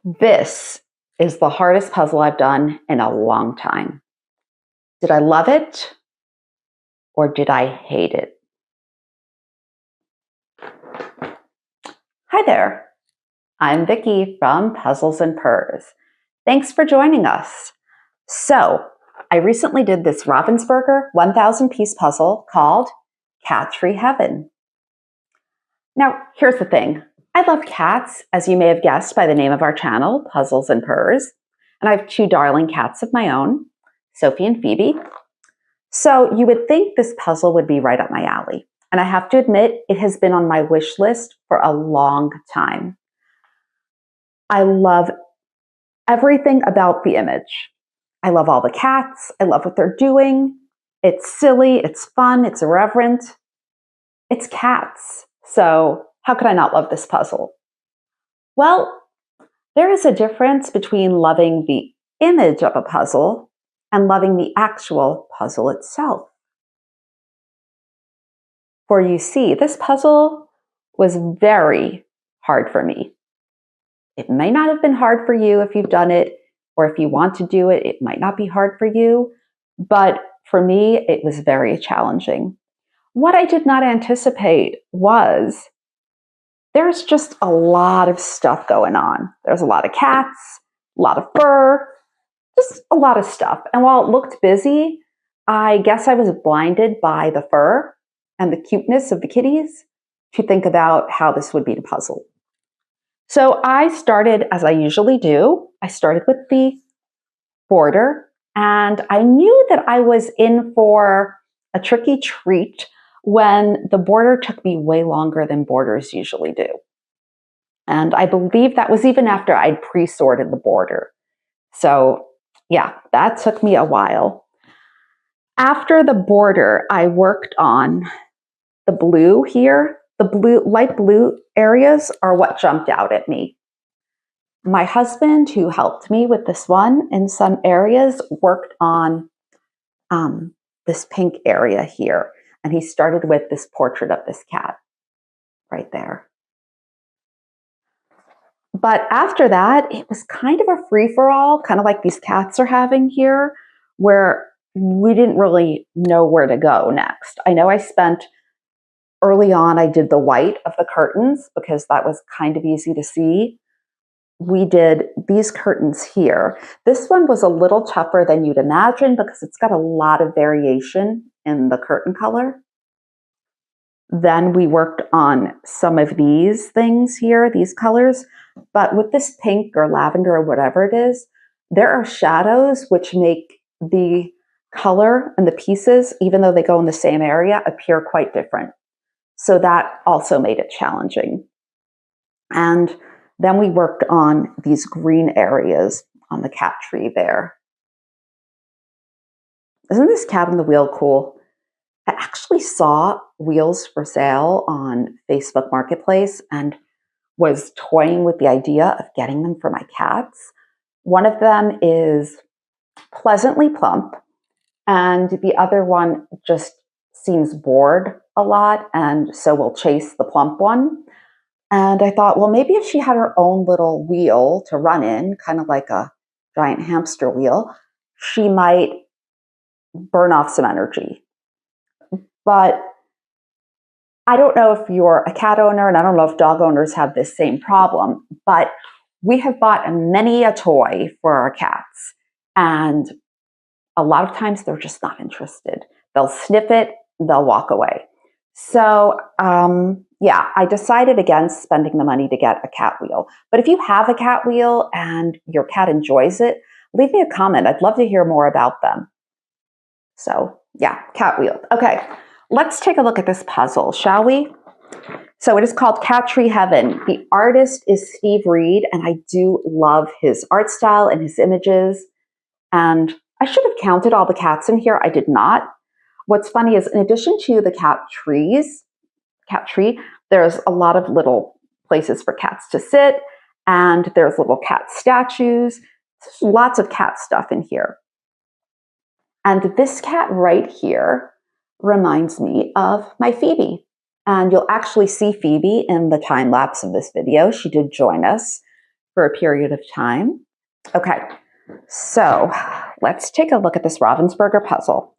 This is the hardest puzzle I've done in a long time. Did I love it or did I hate it? Hi there, I'm Vicki from Puzzles and Purrs. Thanks for joining us. So, I recently did this Ravensburger 1,000 piece puzzle called Cat Tree Heaven. Now, here's the thing. I love cats, as you may have guessed by the name of our channel, Puzzles and Purrs. And I have two darling cats of my own, Sophie and Phoebe. So you would think this puzzle would be right up my alley. And I have to admit, it has been on my wish list for a long time. I love everything about the image. I love all the cats. I love what they're doing. It's silly, it's fun, it's irreverent. It's cats. So how could I not love this puzzle? Well, there is a difference between loving the image of a puzzle and loving the actual puzzle itself. For you see, this puzzle was very hard for me. It may not have been hard for you if you've done it, or if you want to do it, it might not be hard for you, but for me, it was very challenging. What I did not anticipate was there's just a lot of stuff going on. There's a lot of cats, a lot of fur, just a lot of stuff. And while it looked busy, I guess I was blinded by the fur and the cuteness of the kitties to think about how this would be to puzzle. So I started, as I usually do, I started with the border, and I knew that I was in for a tricky treat when the border took me way longer than borders usually do. And I believe that was even after I'd pre-sorted the border. So yeah, that took me a while. After the border, I worked on the blue here. The blue, light blue areas are what jumped out at me. My husband, who helped me with this one in some areas, worked on this pink area here. And he started with this portrait of this cat right there. But after that, it was kind of a free-for-all, kind of like these cats are having here, where we didn't really know where to go next. I know I spent, early on, I did the white of the curtains because that was kind of easy to see. We did these curtains here. This one was a little tougher than you'd imagine because it's got a lot of variation in the curtain color. Then we worked on some of these things here, these colors. But with this pink or lavender or whatever it is, there are shadows which make the color and the pieces, even though they go in the same area, appear quite different. So that also made it challenging. And then we worked on these green areas on the cat tree there. Isn't this cat on the wheel cool? I actually saw wheels for sale on Facebook Marketplace and was toying with the idea of getting them for my cats. One of them is pleasantly plump, and the other one just seems bored a lot, and so will chase the plump one. And I thought, well, maybe if she had her own little wheel to run in, kind of like a giant hamster wheel, she might burn off some energy. But I don't know if you're a cat owner, and I don't know if dog owners have this same problem, but we have bought many a toy for our cats. And a lot of times they're just not interested. They'll sniff it, they'll walk away. So yeah, I decided against spending the money to get a cat wheel. But if you have a cat wheel and your cat enjoys it, leave me a comment. I'd love to hear more about them. So yeah, cat wheel. Okay, let's take a look at this puzzle, shall we? So it is called Cat Tree Heaven. The artist is Steve Reed, and I do love his art style and his images. And I should have counted all the cats in here. I did not. What's funny is, in addition to the cat tree, there's a lot of little places for cats to sit, and there's little cat statues. There's lots of cat stuff in here. And this cat right here reminds me of my Phoebe. And you'll actually see Phoebe in the time lapse of this video. She did join us. for a period of time. Okay, so let's take a look at this Ravensburger puzzle.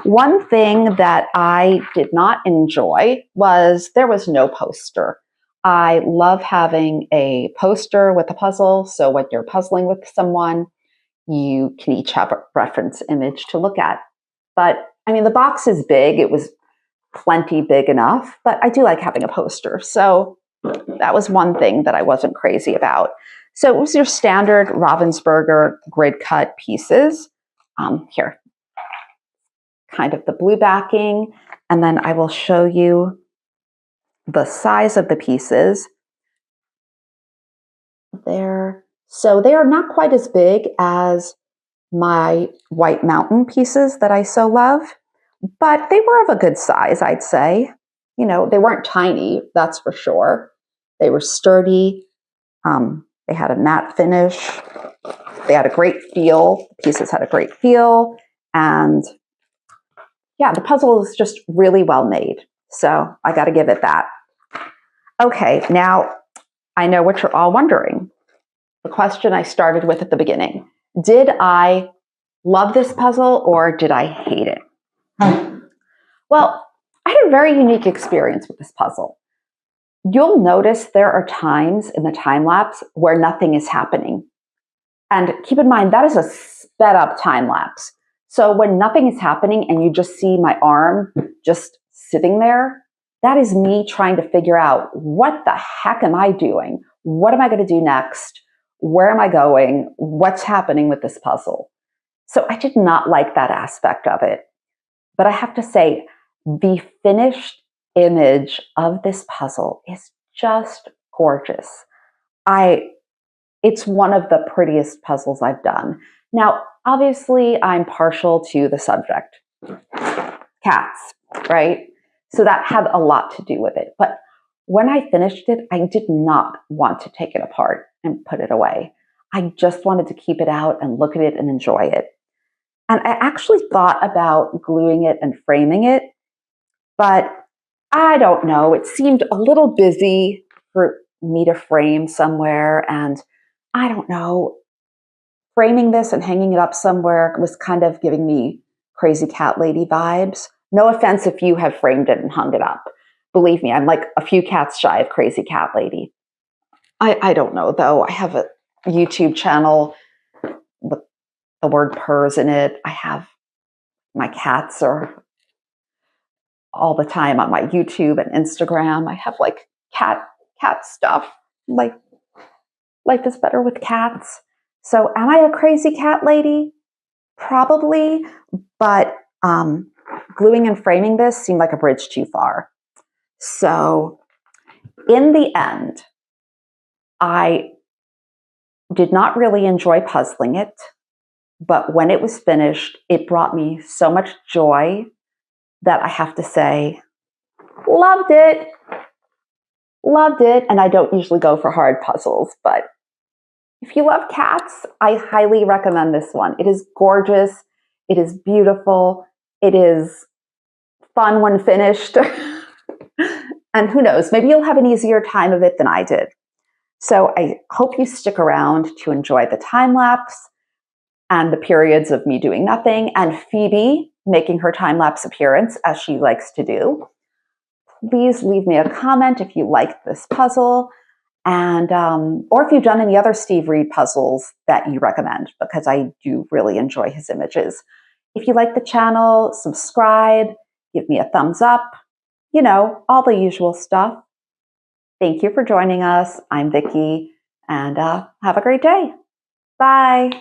One thing that I did not enjoy was there was no poster. I love having a poster with a puzzle, so when you're puzzling with someone, you can each have a reference image to look at. But I mean, the box is big. It was plenty big enough, but I do like having a poster. So that was one thing that I wasn't crazy about. So it was your standard Ravensburger grid cut pieces. Here, kind of the blue backing, and then I will show you the size of the pieces. There. So they are not quite as big as my White Mountain pieces that I so love, but they were of a good size, I'd say. You know, they weren't tiny, that's for sure. They were sturdy. They had a matte finish. They had a great feel. The pieces had a great feel. And yeah, the puzzle is just really well made. So I got to give it that. Okay, now I know what you're all wondering. The question I started with at the beginning. Did I love this puzzle or did I hate it? Well, I had a very unique experience with this puzzle. You'll notice there are times in the time lapse where nothing is happening. And keep in mind, that is a sped up time lapse. So when nothing is happening and you just see my arm just sitting there, that is me trying to figure out, what the heck am I doing? What am I going to do next? Where am I going? What's happening with this puzzle? So I did not like that aspect of it. But I have to say, the finished image of this puzzle is just gorgeous. It's one of the prettiest puzzles I've done. Now, obviously, I'm partial to the subject, cats, right? So that had a lot to do with it. But when I finished it, I did not want to take it apart and put it away. I just wanted to keep it out and look at it and enjoy it. And I actually thought about gluing it and framing it, but I don't know. It seemed a little busy for me to frame somewhere, and I don't know. Framing this and hanging it up somewhere was kind of giving me crazy cat lady vibes. No offense if you have framed it and hung it up. Believe me, I'm like a few cats shy of crazy cat lady. I don't know, though. I have a YouTube channel with the word Purrs in it. I have my cats are all the time on my YouTube and Instagram. I have like cat stuff. Like, life is better with cats. So am I a crazy cat lady? Probably, but gluing and framing this seemed like a bridge too far. So in the end, I did not really enjoy puzzling it, but when it was finished, it brought me so much joy that I have to say, loved it. Loved it. And I don't usually go for hard puzzles, but if you love cats, I highly recommend this one. It is gorgeous. It is beautiful. It is fun when finished. And who knows, maybe you'll have an easier time of it than I did. So I hope you stick around to enjoy the time lapse and the periods of me doing nothing and Phoebe making her time lapse appearance as she likes to do. Please leave me a comment if you liked this puzzle, and or if you've done any other Steve Reed puzzles that you recommend, because I do really enjoy his images. If you like the channel, subscribe, give me a thumbs up, you know, all the usual stuff. Thank you for joining us. I'm Vicki, and have a great day. Bye.